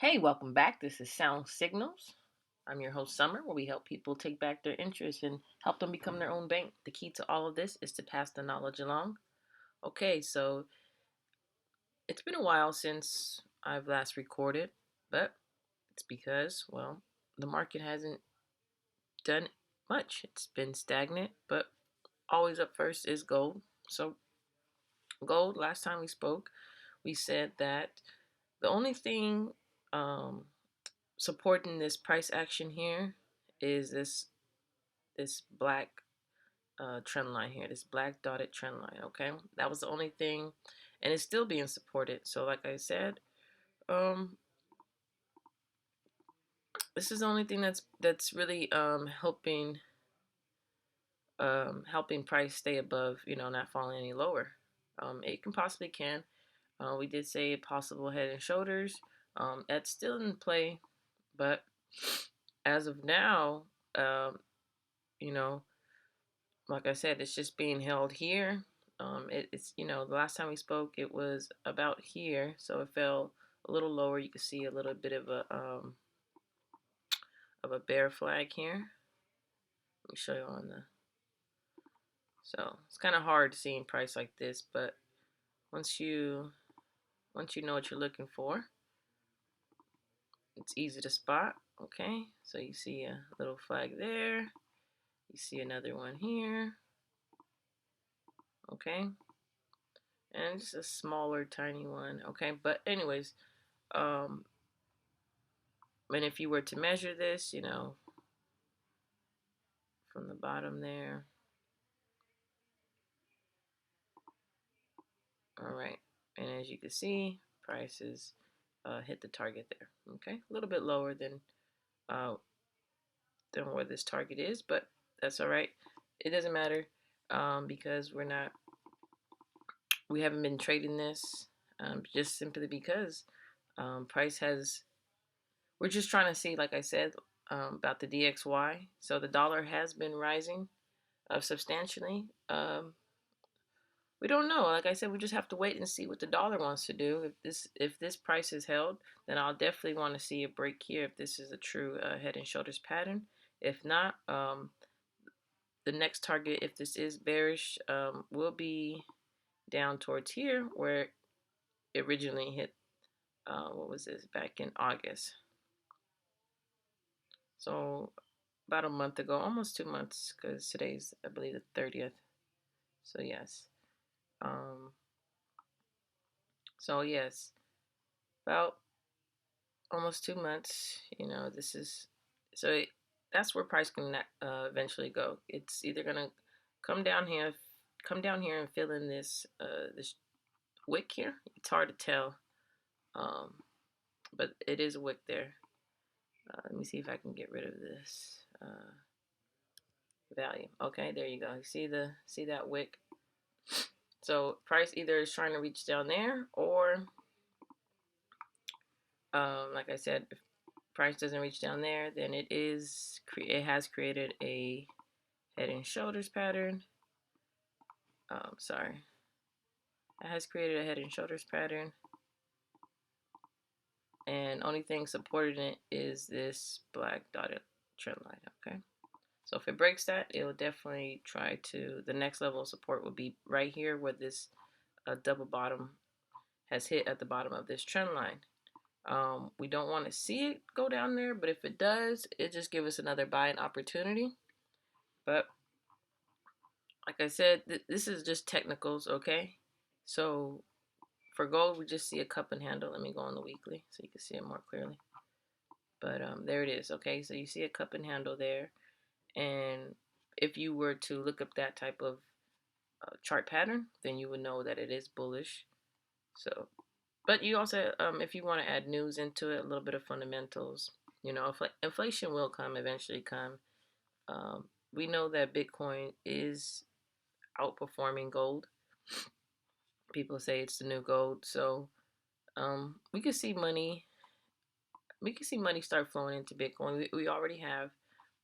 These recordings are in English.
Hey, welcome back. This is Sound Signals. I'm your host, Summer, where we help people take back their interest and help them become their own bank. The key to all of this is to pass the knowledge along. Okay, so it's been a while since I've last recorded, but it's because, well, the market hasn't done much. It's been stagnant, but always up first is gold. So, gold, last time we spoke, we said that the only thing um, supporting this price action here is this black trend line here, this black dotted trend line. Okay, that was the only thing, and it's still being supported. So, like I said, um, this is the only thing that's really helping price stay above, not falling any lower. It can possibly can. We did say possible head and shoulders. That's still in play, but as of now, you know, like I said, it's just being held here. It's the last time we spoke, it was about here, so it fell a little lower. You can see a little bit of a bear flag here. Let me show you on the. So it's kind of hard seeing price like this, but once you know what you're looking for, it's easy to spot. Okay, so you see a little flag there. You see another one here. Okay, and just a smaller, tiny one. Okay, but anyways, um, and if you were to measure this, from the bottom there. All right. And as you can see, prices hit the target there. Okay. A little bit lower uh, than where this target is, but that's all right. It doesn't matter because we haven't been trading this just simply because price has, we're just trying to see, like I said, about the DXY. So the dollar has been rising substantially. We don't know. Like I said, we just have to wait and see what the dollar wants to do. If this price is held, then I'll definitely want to see a break here if this is a true head and shoulders pattern. If not, the next target, if this is bearish, will be down towards here where it originally hit. What was this back in August? So about a month ago, almost 2 months, because today's I believe the 30th. So yes. Um, so yes, about almost 2 months. This is so that's where price can eventually go. It's either gonna come down here, and fill in this wick here. It's hard to tell, um, but it is a wick there. Let me see if I can get rid of this value. Okay, there you go. You see that wick. So price either is trying to reach down there, or like I said, if price doesn't reach down there, then it has created a head and shoulders pattern. Sorry, it has created a head and shoulders pattern, and only thing supporting it is this black dotted trend line. Okay, so if it breaks that, it'll definitely try to. The next level of support will be right here where this double bottom has hit at the bottom of this trend line. We don't want to see it go down there, but if it does, it just gives us another buying opportunity. But like I said, this is just technicals, okay? So for gold, we just see a cup and handle. Let me go on the weekly so you can see it more clearly. But there it is, okay? So you see a cup and handle there. And if you were to look up that type of chart pattern, then you would know that it is bullish. So, but you also, if you want to add news into it, a little bit of fundamentals, inflation will eventually come. We know that Bitcoin is outperforming gold. People say it's the new gold, so we could see money. We could see money start flowing into Bitcoin. We already have,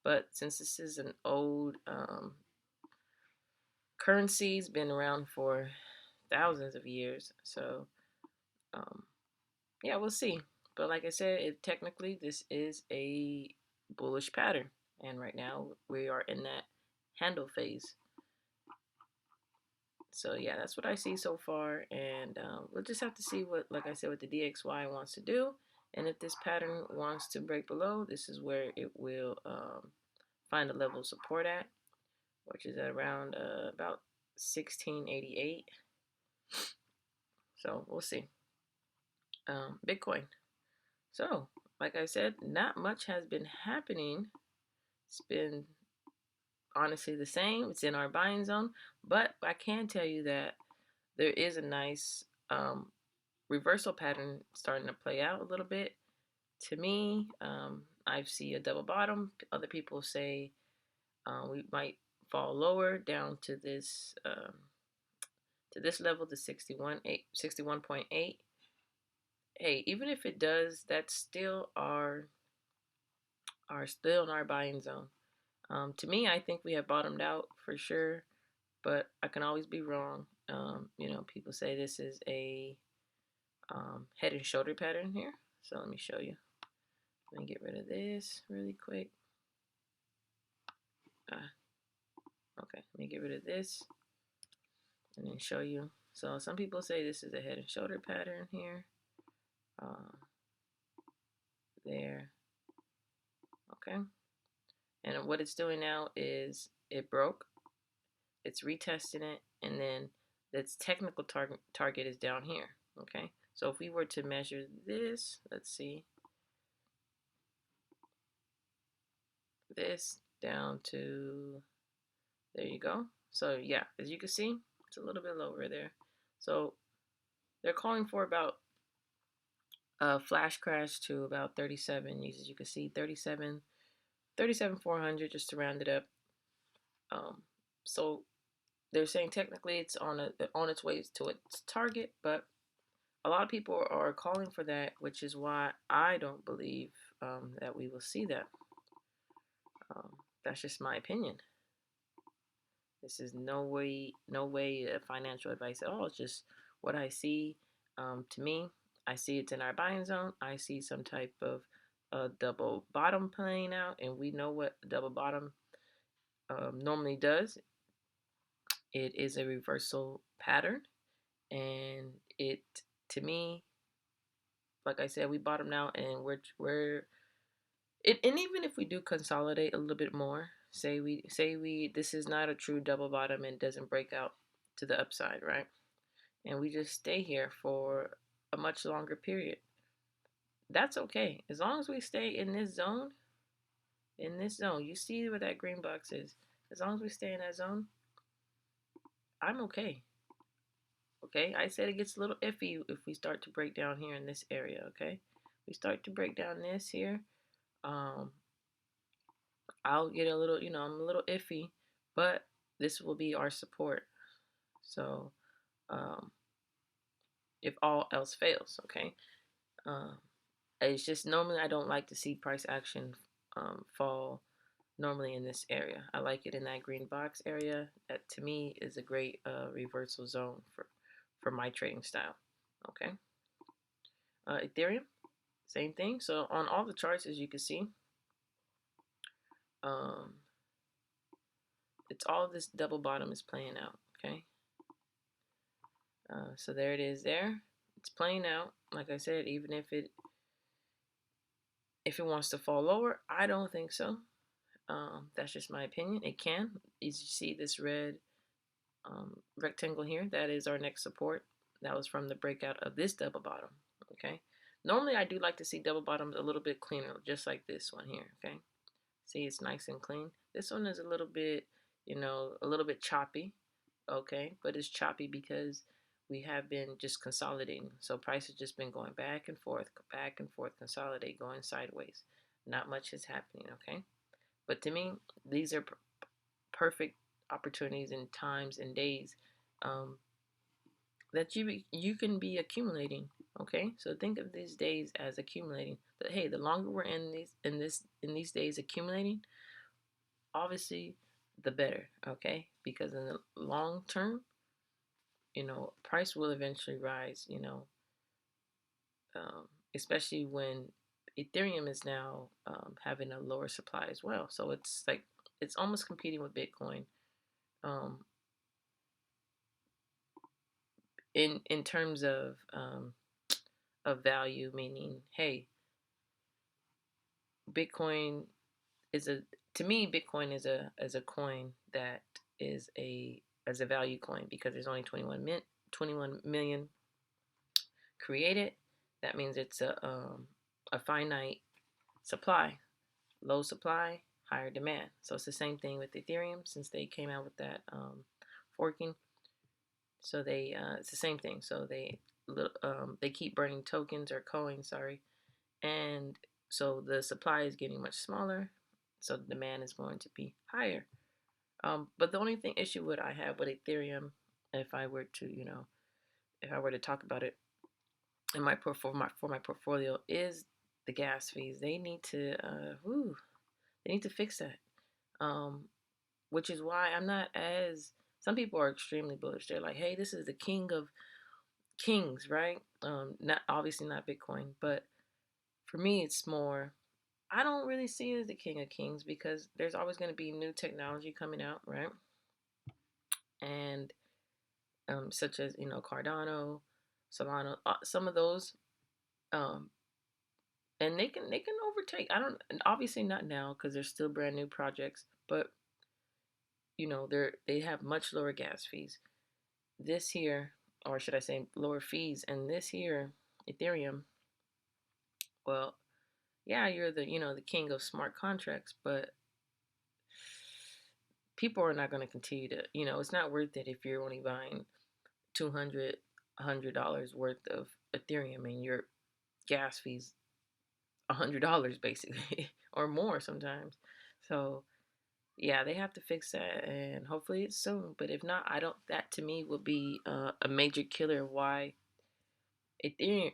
but since this is an old currency, it's been around for thousands of years. So yeah, we'll see. But like I said, technically this is a bullish pattern, and right now we are in that handle phase. So yeah, that's what I see so far, and we'll just have to see what, like I said, what the DXY wants to do, and if this pattern wants to break below, this is where it will find a level of support at, which is at around about 1688. So we'll see. Bitcoin. So, like I said, not much has been happening. It's been honestly the same. It's in our buying zone, but I can tell you that there is a nice reversal pattern starting to play out a little bit. To me, I see a double bottom. Other people say we might fall lower down to this level, the 61.8. Hey, even if it does, that's still still in our buying zone. To me, I think we have bottomed out for sure, but I can always be wrong. People say this is a head and shoulder pattern here. So let me show you. Let me get rid of this really quick. Okay, let me get rid of this and then show you. So some people say this is a head and shoulder pattern here. There. Okay. And what it's doing now is it broke. It's retesting it, and then its technical target is down here. Okay. So if we were to measure this, let's see. This down to, there you go. So yeah, as you can see, it's a little bit lower there. So they're calling for about a flash crash to about 37. As you can see, 37,400 just to round it up. So they're saying technically it's on its way to its target, but a lot of people are calling for that, which is why I don't believe that we will see that. That's just my opinion. This is no way financial advice at all. It's just what I see. To me, I see it's in our buying zone. I see some type of double bottom playing out, and we know what double bottom normally does. It is a reversal pattern, and to me, like I said, we bottomed out, and and even if we do consolidate a little bit more, say this is not a true double bottom and doesn't break out to the upside, right? And we just stay here for a much longer period. That's okay. As long as we stay in this zone, you see where that green box is. As long as we stay in that zone, I'm okay. Okay, I said it gets a little iffy if we start to break down here in this area, okay? We start to break down this here. I'll get a little, I'm a little iffy, but this will be our support. So, if all else fails, okay? It's just normally I don't like to see price action fall normally in this area. I like it in that green box area. That to me is a great reversal zone for my trading style, okay? Ethereum, same thing. So on all the charts, as you can see, it's all this double bottom is playing out, okay? So there it is there. It's playing out. Like I said, even if it wants to fall lower, I don't think so. That's just my opinion. It can. As you see this red rectangle here, that is our next support. That was from the breakout of this double bottom, okay? Normally, I do like to see double bottoms a little bit cleaner, just like this one here, okay? See, it's nice and clean. This one is a little bit, a little bit choppy, okay? But it's choppy because we have been just consolidating. So price has just been going back and forth, consolidate, going sideways. Not much is happening, okay? But to me, these are perfect opportunities and times and days that you can be accumulating. Okay, so think of these days as accumulating. But hey, the longer we're in these days accumulating, obviously, the better. Okay, because in the long term, price will eventually rise. especially when Ethereum is now having a lower supply as well. So it's like it's almost competing with Bitcoin um, in terms of value. Meaning, hey, Bitcoin is a to me Bitcoin is a coin that is a as a value coin because there's only 21 million created. That means it's a finite supply, low supply, higher demand. So it's the same thing with Ethereum since they came out with that forking. So it's the same thing. So they keep burning tokens or coins, sorry, and so the supply is getting much smaller. So the demand is going to be higher. But the only issue I have with Ethereum, if I were to if I were to talk about it in for my portfolio, is the gas fees. They need to they need to fix that. Um, which is why I'm not as some people are extremely bullish. They're like, hey, this is the king of kings, right? Not obviously not Bitcoin, but for me, it's more. I don't really see it as the king of kings because there's always going to be new technology coming out, right? And such as Cardano, Solana, some of those, um, and they can overtake. I don't, and obviously not now because they're still brand new projects, but they have much lower gas fees. This here, or should I say, lower fees, and this here, Ethereum. Well, yeah, you're the king of smart contracts, but people are not going to continue to, it's not worth it if you're only buying 200 $100 worth of Ethereum and your gas fees $100 basically or more sometimes. So yeah, they have to fix that and hopefully it's soon. But if not, I don't. That to me would be a major killer of why Ethereum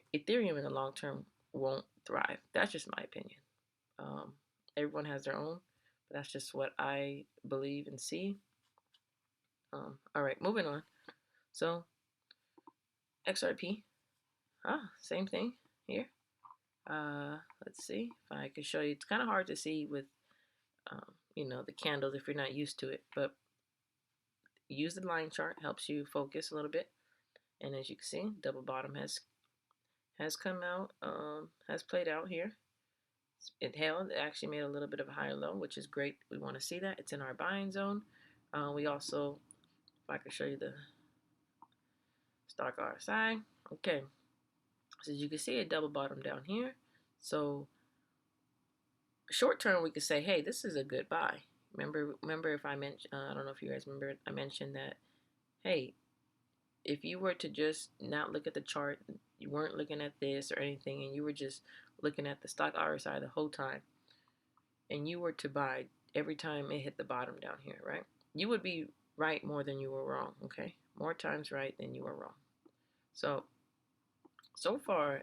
in the long term won't thrive. That's just my opinion. Um, Everyone has their own, but that's just what I believe and see. All right, moving on. So XRP, same thing here. Let's see if I can show you. It's kind of hard to see with the candles if you're not used to it, but use the line chart helps you focus a little bit. And as you can see, double bottom has come out, has played out here. It held, it actually made a little bit of a higher low, which is great. We want to see that. It's in our buying zone. We also, if I can show you the stock RSI, okay. So as you can see, it double bottom down here. So short term, we could say, hey, this is a good buy. Remember if I mentioned, I don't know if you guys remember, I mentioned that, hey, if you were to just not look at the chart, you weren't looking at this or anything, and you were just looking at the stock RSI the whole time, and you were to buy every time it hit the bottom down here, right? You would be right more than you were wrong, okay? More times right than you were wrong. So far,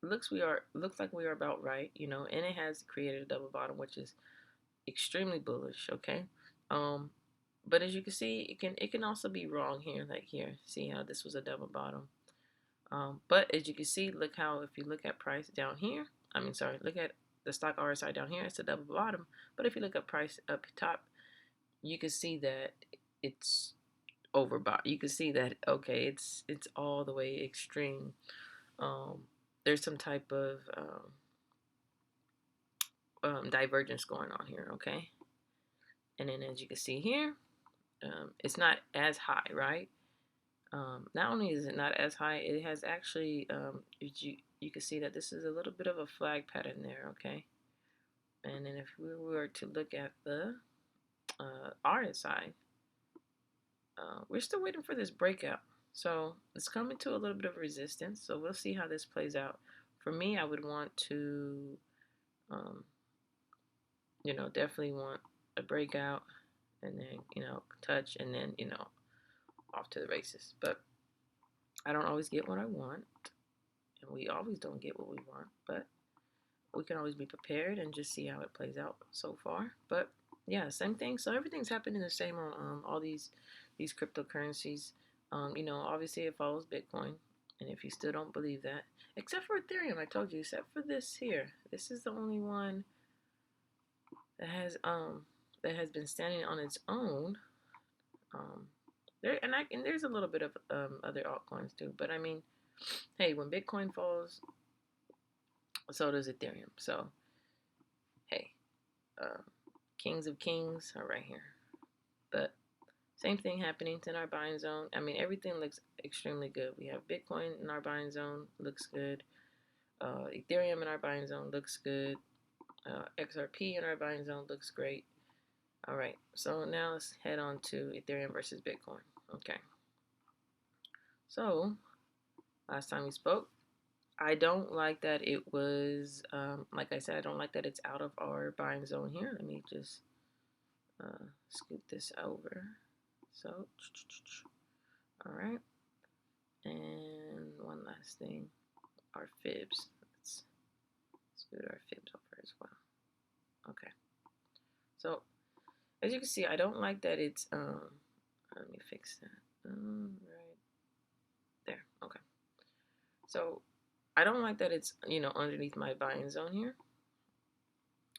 looks like we are about right, and it has created a double bottom, which is extremely bullish, okay? But as you can see, it can also be wrong here, like here. See how this was a double bottom. But as you can see, look how if you look at price down here, look at the stock RSI down here, it's a double bottom. But if you look at price up top, you can see that it's overbought. You can see that okay, it's all the way extreme. There's some type of divergence going on here, okay? And then as you can see here, it's not as high, right? Not only is it not as high, it has actually, you can see that this is a little bit of a flag pattern there, okay? And then if we were to look at the RSI, we're still waiting for this breakout. So it's coming to a little bit of resistance. So we'll see how this plays out. For me, I would want to, definitely want a breakout and then, touch and then, off to the races. But I don't always get what I want. And we always don't get what we want. But we can always be prepared and just see how it plays out so far. But yeah, same thing. So everything's happening the same on all these cryptocurrencies. Obviously it follows Bitcoin. And if you still don't believe that, except for Ethereum, I told you, except for this here, this is the only one that has been standing on its own. And there's a little bit of other altcoins too, but I mean, hey, when Bitcoin falls, so does Ethereum. So hey, kings of kings are right here. But same thing happening in our buying zone. I mean, everything looks extremely good. We have Bitcoin in our buying zone, looks good. Ethereum in our buying zone looks good. XRP in our buying zone looks great. All right, so now let's head on to Ethereum versus Bitcoin. Okay. So last time we spoke, I don't like that it was, like I said, I don't like that it's out of our buying zone here. Let me just scoot this over. So, all right. And one last thing, our fibs. Let's scoot our fibs over as well. Okay. So, as you can see, I don't like that it's, let me fix that. Right there. Okay. So, I don't like that it's, underneath my buying zone here.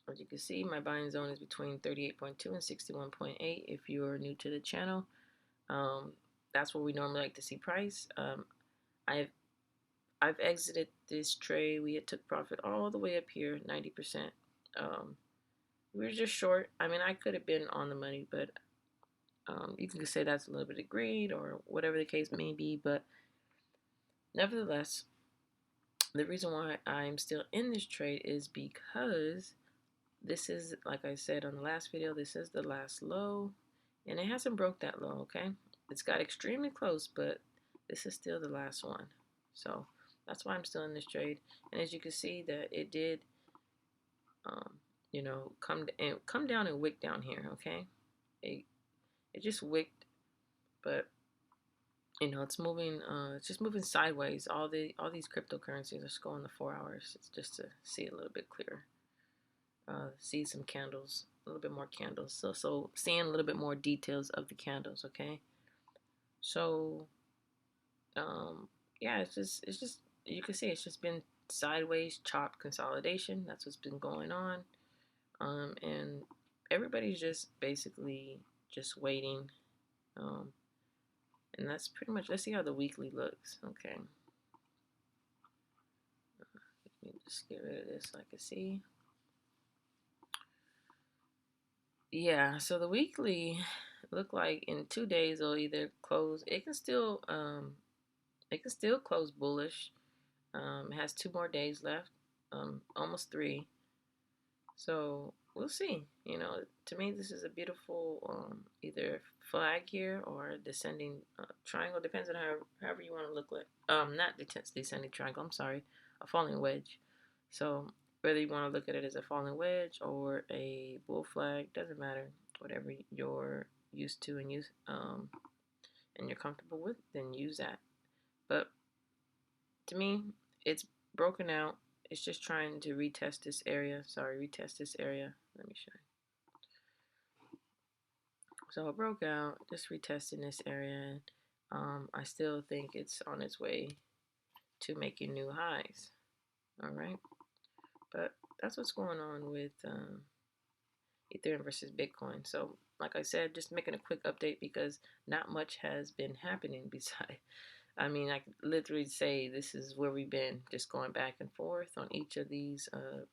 As you can see, my buying zone is between 38.2 and 61.8. If you're new to the channel, that's where we normally like to see price. I've exited this trade. We had took profit all the way up here, 90%. We were just short. I mean, I could have been on the money, but you can say that's a little bit of greed or whatever the case may be. But nevertheless, the reason why I'm still in this trade is because this is, like I said on the last video, this is the last low, and it hasn't broke that low, okay? It's got extremely close, but this is still the last one. So that's why I'm still in this trade. And as you can see that it did, come down and wick down here, okay? It just wicked, but it's moving. It's just moving sideways. All these cryptocurrencies are just going the 4 hours. It's just to see a little bit clearer. See some candles, a little bit more candles. So seeing a little bit more details of the candles, okay? So, yeah, it's just you can see it's just been sideways chopped consolidation. That's what's been going on, and everybody's just basically just waiting, and that's pretty much. Let's see how the weekly looks. Okay, let me just get rid of this so I can see. Yeah, so the weekly look like in 2 days it'll either close. It can still close bullish. It has 2 more days left, almost 3. So we'll see. To me this is a beautiful either flag here or descending triangle. Depends on however you want to look at. Not descending triangle. I'm sorry, a falling wedge. So whether you want to look at it as a falling wedge or a bull flag, doesn't matter. Whatever you're used to and you're comfortable with, then use that. But to me, it's broken out. It's just trying to retest this area. Retest this area. Let me show you. So it broke out, just retesting this area. I still think it's on its way to making new highs. All right. But that's what's going on with Ethereum versus Bitcoin. So, like I said, just making a quick update because not much has been happening besides. I mean, I could literally say this is where we've been, just going back and forth on each of these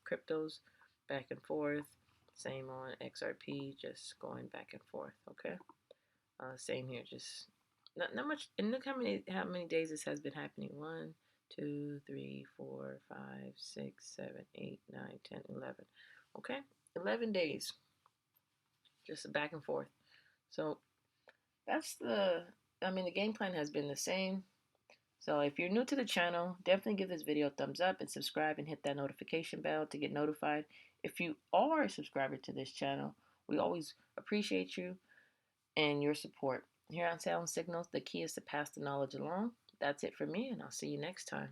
cryptos, back and forth. Same on XRP, just going back and forth. Okay. Same here, just not much. And look how many days this has been happening. 1, 2, 3, 4, 5, 6, 7, 8, 9, 10, 11. Okay, 11 days, just back and forth. So that's the game plan has been the same. So if you're new to the channel, definitely give this video a thumbs up and subscribe and hit that notification bell to get notified. If you are a subscriber to this channel, we always appreciate you and your support. Here on Sound Signals, the key is to pass the knowledge along. That's it for me, and I'll see you next time.